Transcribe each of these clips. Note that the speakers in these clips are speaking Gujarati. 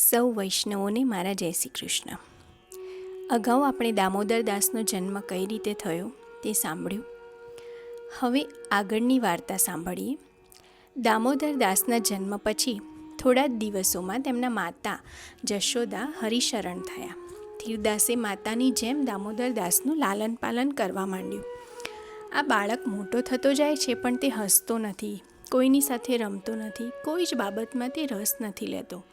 સૌ વૈષ્ણવોને મારા જય શ્રી કૃષ્ણ. અગાઉ આપણે દામોદર દાસનો જન્મ કઈ રીતે થયો તે સાંભળ્યું. હવે આગળની વાર્તા સાંભળીએ. દામોદર દાસના જન્મ પછી થોડા જ દિવસોમાં તેમના માતા જશોદા હરિશરણ થયા. ધીરદાસે માતાની જેમ દામોદર દાસનું લાલન પાલન કરવા માંડ્યું. આ બાળક મોટો થતો જાય છે, પણ તે હસતો નથી, કોઈની સાથે રમતો નથી, કોઈ જ બાબતમાં તે રસ નથી લેતો.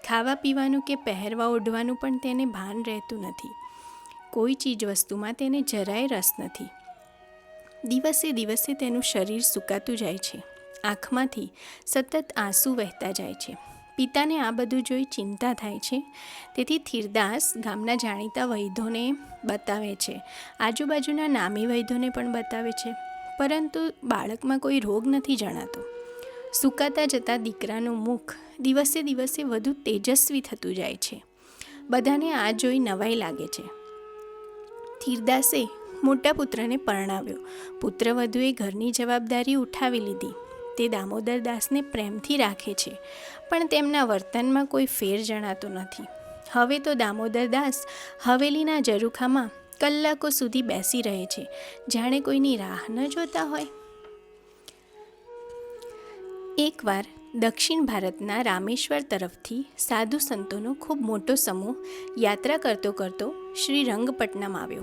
ખાવા પીવાનું કે પહેરવા ઓઢવાનું પણ તેને ભાન રહેતું નથી. કોઈ ચીજ વસ્તુમાં તેને જરાય રસ નથી. દિવસે દિવસે તેનું શરીર સૂકાતું જાય છે. આંખમાંથી સતત આંસુ વહેતા જાય છે. પિતાને આ બધું જોઈ ચિંતા થાય છે. તેથી ધીરદાસ ગામના જાણીતા વૈદ્યોને બતાવે છે, આજુબાજુના નામી વૈદ્યોને પણ બતાવે છે, પરંતુ બાળકમાં કોઈ રોગ નથી જણાતો. સૂકાતા જતા દીકરાનું મુખ દિવસે દિવસે વધુ તેજસ્વી થતું જાય છે. બધાને આ જોઈ નવાઈ લાગે છે. ધીરદાસે મોટા પુત્રને પરણાવ્યો. પુત્રવધુએ ઘરની જવાબદારી ઉઠાવી લીધી. તે દામોદર દાસને પ્રેમથી રાખે છે, પણ તેમના વર્તનમાં કોઈ ફેર જણાતો નથી. હવે તો દામોદર દાસ હવેલીના ઝરૂખામાં કલાકો સુધી બેસી રહે છે, જાણે કોઈની રાહ ન જોતા હોય. એકવાર દક્ષિણ ભારતના રામેશ્વર તરફથી સાધુ સંતોનો ખૂબ મોટો સમૂહ યાત્રા કરતો કરતો શ્રી રંગપટ્ટનમ આવ્યો.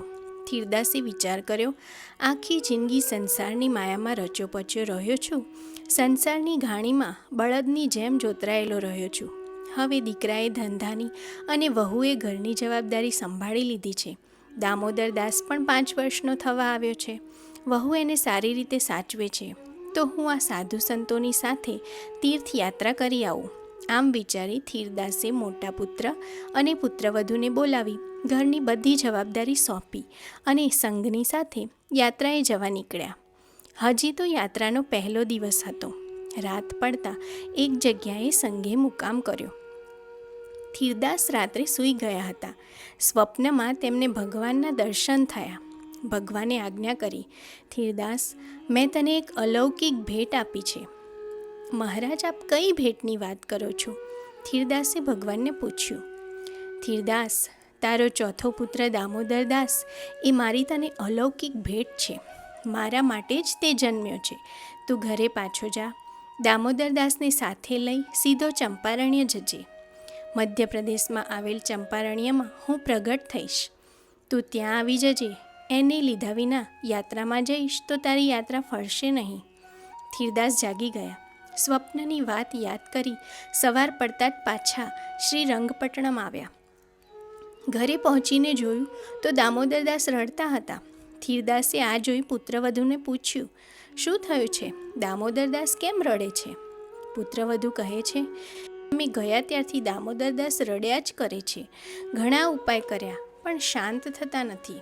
ધીરદાસે વિચાર કર્યો, આખી જિંદગી સંસારની માયામાં રચ્યો-પચ્યો રહ્યો છું. સંસારની ઘાણીમાં બળદની જેમ જોતરાયેલો રહ્યો છું. હવે દીકરાએ ધંધાની અને વહુએ ઘરની જવાબદારી સંભાળી લીધી છે. દામોદર દાસ પણ 5 વર્ષનો થવા આવ્યો છે. વહુ એને સારી રીતે સાચવે છે, તો હું આ સાધુ સંતોની સાથે તીર્થયાત્રા કરી આવું. આમ વિચારી ધીરદાસે મોટા પુત્ર અને પુત્રવધૂને બોલાવી ઘરની બધી જવાબદારી સોંપી અને સંઘની સાથે યાત્રાએ જવા નીકળ્યા. હજી તો યાત્રાનો પહેલો દિવસ હતો. રાત પડતા એક જગ્યાએ સંઘે મુકામ કર્યો. ધીરદાસ રાત્રે સૂઈ ગયા હતા. સ્વપ્નમાં તેમને ભગવાનના દર્શન થયા. ભગવાને આજ્ઞા કરી, ધીરદાસ, મેં તને એક અલૌકિક ભેટ આપી છે. મહારાજ, આપ કઈ ભેટની વાત કરો છો? ધીરદાસે ભગવાનને પૂછ્યું. ધીરદાસ, તારો ચોથો પુત્ર દામોદર દાસ એ મારી તને અલૌકિક ભેટ છે. મારા માટે જ તે જન્મ્યો છે. તું ઘરે પાછો જા. દામોદર દાસને સાથે લઈ સીધો ચંપારણ્ય જજે. મધ્યપ્રદેશમાં આવેલ ચંપારણ્યમાં હું પ્રગટ થઈશ. તું ત્યાં આવી જજે. એને લીધા વિના યાત્રામાં જઈશ તો તારી યાત્રા ફળશે નહીં. ધીરદાસ જાગી ગયા. સ્વપ્નની વાત યાદ કરી સવાર પડતા જ પાછા શ્રી રંગપટ્ટનમ આવ્યા. ઘરે પહોંચીને જોયું તો દામોદર દાસ રડતા હતા. ધીરદાસે આ જોઈ પુત્રવધૂને પૂછ્યું, શું થયું છે? દામોદર દાસ કેમ રડે છે? પુત્રવધુ કહે છે, અમે ગયા ત્યારથી દામોદર દાસ રડ્યા જ કરે છે. ઘણા ઉપાય કર્યા, પણ શાંત થતા નથી.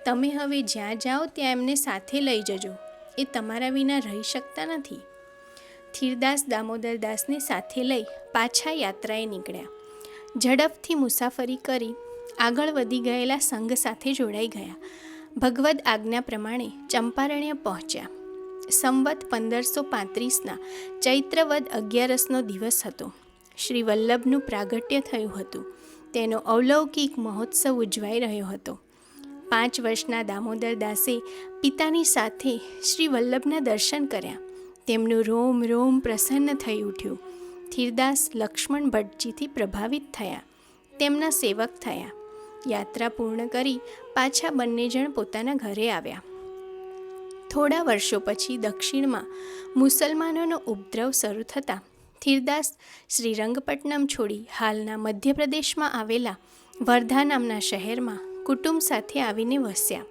તમે હવે જ્યાં જાઓ ત્યાં એમને સાથે લઈ જજો. એ તમારા વિના રહી શકતા નથી. ધીરદાસ દામોદર દાસને સાથે લઈ પાછા યાત્રાએ નીકળ્યા. ઝડપથી મુસાફરી કરી આગળ વધી ગયેલા સંઘ સાથે જોડાઈ ગયા. ભગવદ આજ્ઞા પ્રમાણે ચંપારણ્ય પહોંચ્યા. સંવત 1535ના ચૈત્રવદ 11નો દિવસ હતો. શ્રી વલ્લભનું પ્રાગટ્ય થયું હતું. તેનો અલૌકિક મહોત્સવ ઉજવાઈ રહ્યો હતો. 5 વર્ષના દામોદર દાસે પિતાની સાથે શ્રી વલ્લભના દર્શન કર્યા. તેમનું રોમ રોમ પ્રસન્ન થઈ ઉઠ્યું. ધીરદાસ લક્ષ્મણ ભટ્ટજીથી પ્રભાવિત થયા. તેમના સેવક થયા. યાત્રા પૂર્ણ કરી પાછા બંને જણ પોતાના ઘરે આવ્યા. થોડા વર્ષો પછી દક્ષિણમાં મુસલમાનોનો ઉપદ્રવ શરૂ થતાં ધીરદાસ શ્રીરંગપટ્ટનમ છોડી હાલના મધ્યપ્રદેશમાં આવેલા વર્ધા નામના શહેરમાં કુટુંબ સાથે આવીને વસ્યા.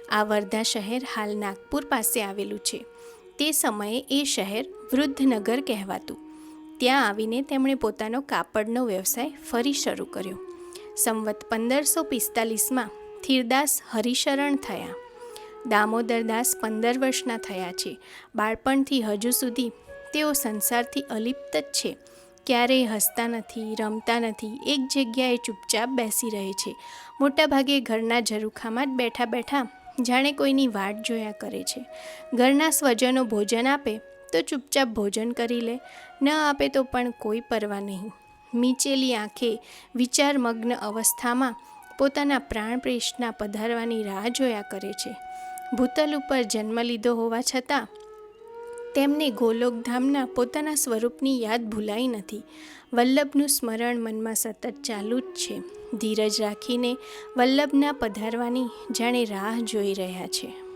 આ વર્ધા શહેર હાલ નાગપુર પાસે આવેલું છે. તે સમયે એ શહેર વૃદ્ધનગર કહેવાતું. ત્યાં આવીને તેમણે પોતાનો કાપડનો વ્યવસાય ફરી શરૂ કર્યો. સંવત 1545માં ધીરદાસ હરિશરણ થયા. દામોદર દાસ 15 વર્ષના થયા છે. બાળપણથી હજુ સુધી તેઓ સંસારથી અલિપ્ત જ છે. ક્યારેય હસતા નથી, રમતા નથી, એક જગ્યાએ ચૂપચાપ બેસી રહે છે. મોટાભાગે ઘરના ઝરૂખામાં જ બેઠા બેઠા જાણે કોઈની વાટ જોયા કરે છે. ઘરના સ્વજનો ભોજન આપે તો ચૂપચાપ ભોજન કરી લે, ન આપે તો પણ કોઈ પરવા નહીં. મીચેલી આંખે વિચારમગ્ન અવસ્થામાં પોતાના પ્રાણપ્રેષના પધારવાની રાહ જોયા કરે છે. ભૂતલ ઉપર જન્મ લીધો હોવા છતાં તેમને ગોલોકધામના પોતાના સ્વરૂપની યાદ ભૂલાઈ નથી. વલ્લભનું સ્મરણ મનમાં સતત ચાલુ જ છે. ધીરજ રાખીને વલ્લભના પધારવાની જાણે રાહ જોઈ રહ્યા છે.